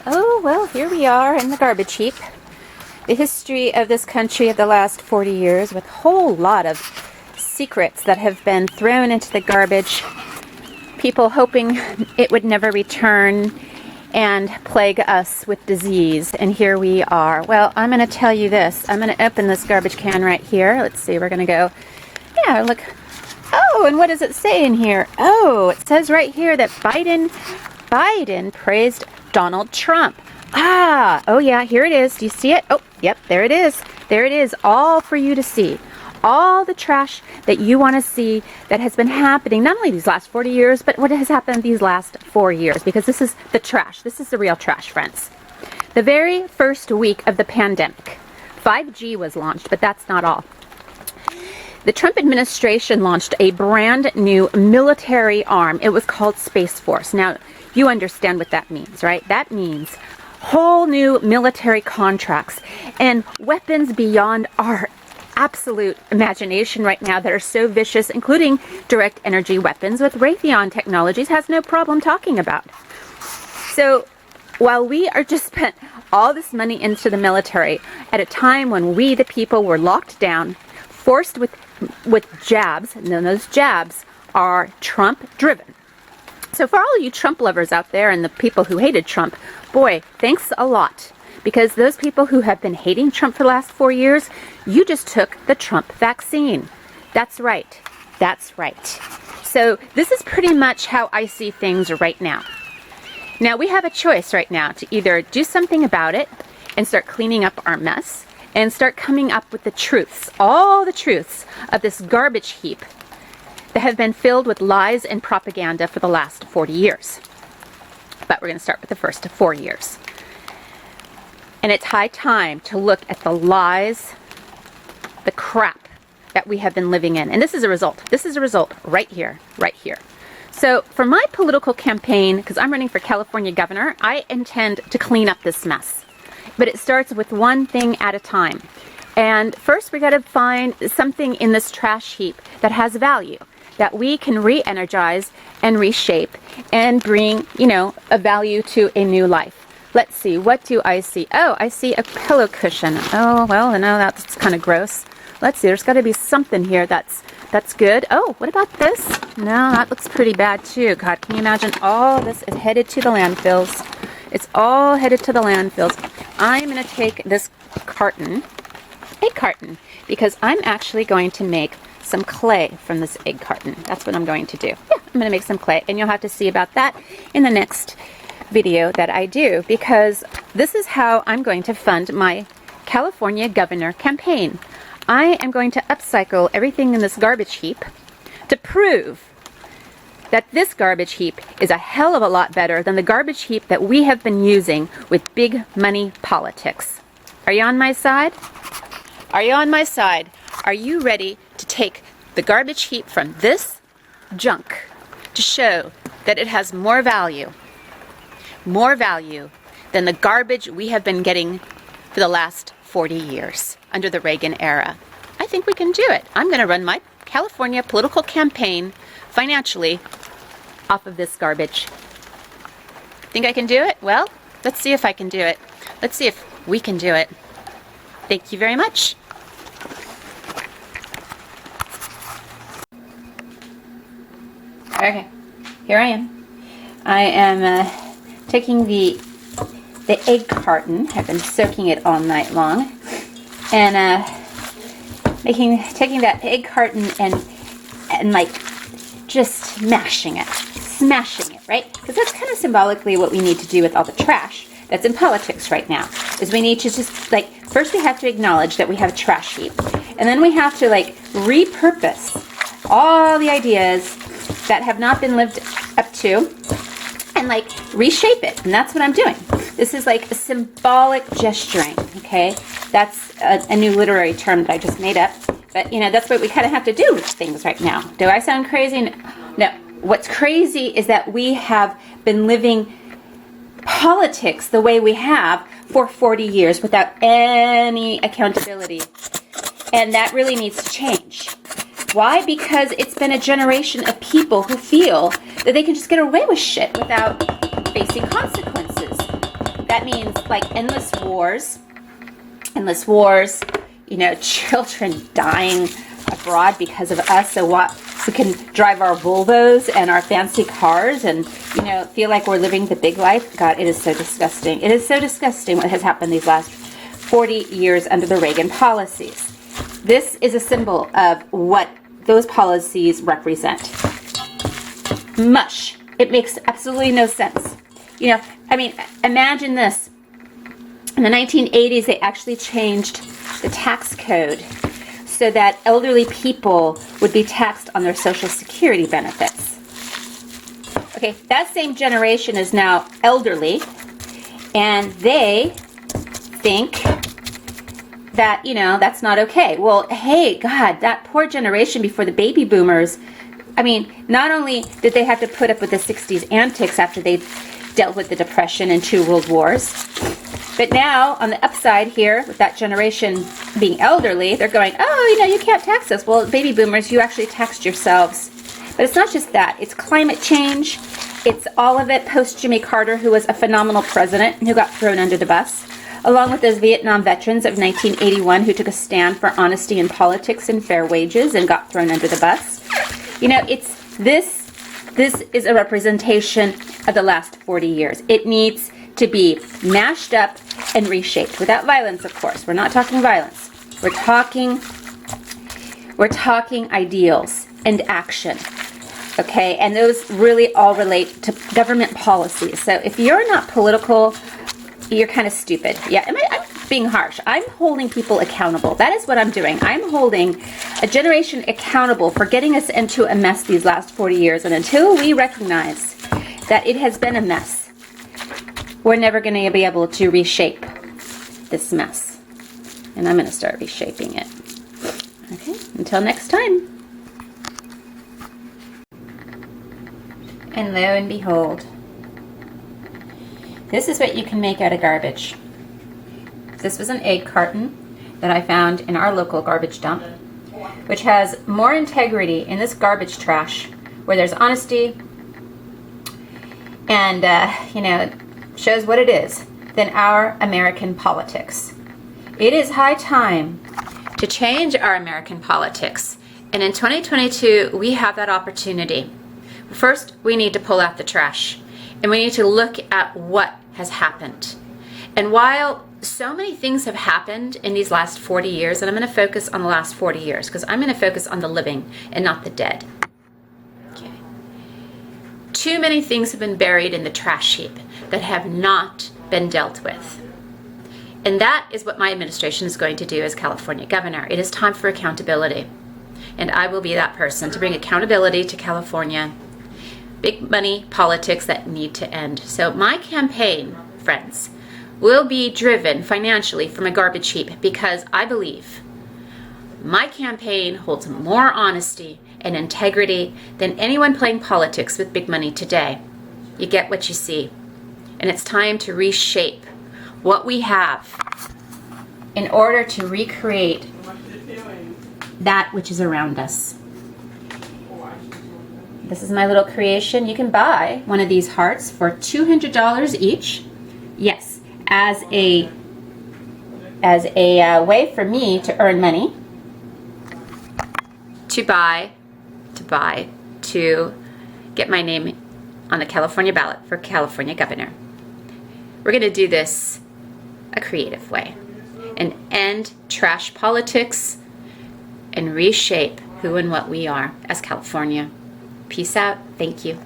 Oh, well, here we are in the garbage heap. The history of this country of the last 40 years with a whole lot of secrets that have been thrown into the garbage. People hoping it would never return and plague us with disease. And here we are. Well, I'm going to tell you this. I'm going to open this garbage can right here. Let's see. We're going to go. Yeah, look. Oh, and what does it say in here? Oh, it says right here that Biden praised Donald Trump. Oh yeah, here it is. Do you see it? Oh, yep, there it is. There it is, all for you to see. All the trash that you want to see that has been happening, not only these last 40 years, but what has happened these last 4 years, because this is the trash. This is the real trash, friends. The very first week of the pandemic, 5G was launched, but that's not all. The Trump administration launched a brand new military arm. It was called Space Force. Now, you understand what that means, right? That means whole new military contracts and weapons beyond our absolute imagination right now that are so vicious, including direct energy weapons with Raytheon Technologies has no problem talking about. So while we are just spent all this money into the military at a time when we, the people, were locked down, forced with jabs, and then those jabs are Trump driven. So for all of you Trump lovers out there and the people who hated Trump, boy, thanks a lot. Because those people who have been hating Trump for the last 4 years, you just took the Trump vaccine. That's right. That's right. So this is pretty much how I see things right now. Now we have a choice right now to either do something about it and start cleaning up our mess and start coming up with the truths, all the truths of this garbage heap that have been filled with lies and propaganda for the last 40 years. But we're going to start with the first 4 years. And it's high time to look at the lies, the crap that we have been living in. And this is a result. This is a result right here, right here. So for my political campaign, because I'm running for California governor, I intend to clean up this mess. But it starts with one thing at a time. And first we got to find something in this trash heap that has value, that we can re-energize and reshape and bring, a value to a new life. Let's see, what do I see? Oh, I see a pillow cushion. Oh, well, no, that's kind of gross. Let's see, there's got to be something here that's good. Oh, what about this? No, that looks pretty bad too. God, can you imagine all this is headed to the landfills? It's all headed to the landfills. I'm going to take this egg carton, because I'm actually going to make some clay from this egg carton. That's what I'm going to do. Yeah, I'm going to make some clay, and you'll have to see about that in the next video that I do, because this is how I'm going to fund my California governor campaign. I am going to upcycle everything in this garbage heap to prove that this garbage heap is a hell of a lot better than the garbage heap that we have been using with big money politics. Are you on my side? Are you on my side? Are you ready to take the garbage heap from this junk to show that it has more value than the garbage we have been getting for the last 40 years under the Reagan era? I think we can do it. I'm going to run my California political campaign financially off of this garbage. Think I can do it? Well, let's see if I can do it. Let's see if we can do it. Thank you very much. Okay, here I am. I am taking the egg carton. I've been soaking it all night long, and taking that egg carton and like just smashing it, right? Because that's kind of symbolically what we need to do with all the trash that's in politics right now. Is we need to just first we have to acknowledge that we have a trash heap, and then we have to repurpose all the ideas that have not been lived up to and reshape it. And that's what I'm doing. This is a symbolic gesturing, okay? That's a new literary term that I just made up. But, that's what we kind of have to do with things right now. Do I sound crazy? No. What's crazy is that we have been living politics the way we have for 40 years without any accountability. And that really needs to change. Why? Because it's been a generation of people who feel that they can just get away with shit without facing consequences. That means like endless wars, children dying abroad because of us. So what? We can drive our Volvos and our fancy cars and, feel like we're living the big life. God, it is so disgusting. It is so disgusting what has happened these last 40 years under the Reagan policies. This is a symbol of what those policies represent. Mush. It makes absolutely no sense. Imagine this. In the 1980s, they actually changed the tax code so that elderly people would be taxed on their Social Security benefits. Okay, that same generation is now elderly, and they think that, that's not okay. Well, hey, God, that poor generation before the baby boomers, not only did they have to put up with the 60s antics after they dealt with the Depression and 2 world wars, but now on the upside here, with that generation being elderly, they're going, oh, you can't tax us. Well, baby boomers, you actually taxed yourselves. But it's not just that. It's climate change. It's all of it post Jimmy Carter, who was a phenomenal president and who got thrown under the bus, along with those Vietnam veterans of 1981 who took a stand for honesty in politics and fair wages and got thrown under the bus. This is a representation of the last 40 years. It needs to be mashed up and reshaped without violence, of course. We're not talking violence. We're talking ideals and action. Okay, and those really all relate to government policies. So if you're not political, you're kind of stupid. Yeah, I'm being harsh. I'm holding people accountable. That is what I'm doing. I'm holding a generation accountable for getting us into a mess these last 40 years. And until we recognize that it has been a mess, we're never going to be able to reshape this mess. And I'm going to start reshaping it. Okay, until next time. And lo and behold, this is what you can make out of garbage. This was an egg carton that I found in our local garbage dump, which has more integrity in this garbage trash, where there's honesty and, it shows what it is, than our American politics. It is high time to change our American politics. And in 2022, we have that opportunity. First, we need to pull out the trash, and we need to look at what has happened. And while so many things have happened in these last 40 years, and I'm going to focus on the last 40 years because I'm going to focus on the living and not the dead. Okay. Too many things have been buried in the trash heap that have not been dealt with. And that is what my administration is going to do as California governor. It is time for accountability. And I will be that person to bring accountability to California. Big money politics that need to end. So my campaign, friends, will be driven financially from a garbage heap because I believe my campaign holds more honesty and integrity than anyone playing politics with big money today. You get what you see. And it's time to reshape what we have in order to recreate that which is around us. This is my little creation. You can buy one of these hearts for $200 each. Yes, as a way for me to earn money, to get my name on the California ballot for California governor. We're going to do this a creative way and end trash politics and reshape who and what we are as California. Peace out. Thank you.